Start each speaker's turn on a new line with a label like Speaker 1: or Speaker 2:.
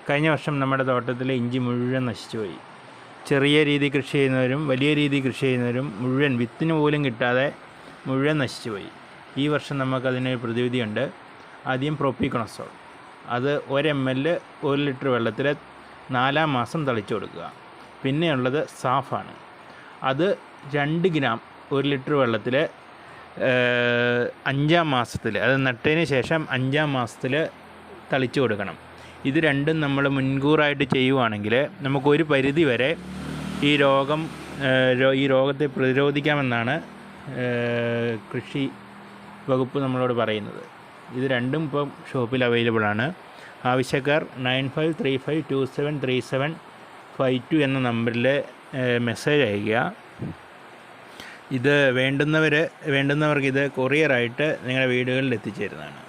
Speaker 1: കഴിഞ്ഞ വർഷം നമ്മുടെ തോട്ടത്തിലെ ഇഞ്ചി മുഴുവൻ നശിച്ചുപോയി. ചെറിയ രീതി കൃഷി ചെയ്യുന്നവരും വലിയ രീതി കൃഷി ചെയ്യുന്നവരും മുഴുവൻ വിത്തിന് പോലും കിട്ടാതെ മുഴുവൻ നശിച്ചുപോയി. ഈ വർഷം നമുക്കതിനൊരു പ്രതിവിധിയുണ്ട്. ആദ്യം പ്രോപ്പിക്കണസോൾ, അത് 1 ml 1 ലിറ്റർ വെള്ളത്തിൽ 4-ാം മാസം തളിച്ചു കൊടുക്കുക. പിന്നെയുള്ളത് സാഫാണ്, അത് 2 ഗ്രാം 1 ലിറ്റർ വെള്ളത്തിൽ 5-ാം മാസത്തിൽ, അത് നട്ടതിന് ശേഷം 5-ാം മാസത്തിൽ തളിച്ചു കൊടുക്കണം. ഇത് രണ്ടും നമ്മൾ മുൻകൂറായിട്ട് ചെയ്യുവാണെങ്കിൽ നമുക്കൊരു പരിധി വരെ ഈ രോഗത്തെ പ്രതിരോധിക്കാമെന്നാണ് കൃഷി വകുപ്പ് നമ്മളോട് പറയുന്നത്. ഇത് രണ്ടും ഇപ്പം ഷോപ്പിൽ അവൈലബിളാണ്. ആവശ്യക്കാർ 9535273752 എന്ന നമ്പറിൽ മെസ്സേജ് അയയ്ക്കുക. ഇത് വേണ്ടുന്നവർക്ക് ഇത് കൊറിയറായിട്ട് നിങ്ങളുടെ വീടുകളിൽ എത്തിച്ചേരുന്നതാണ്.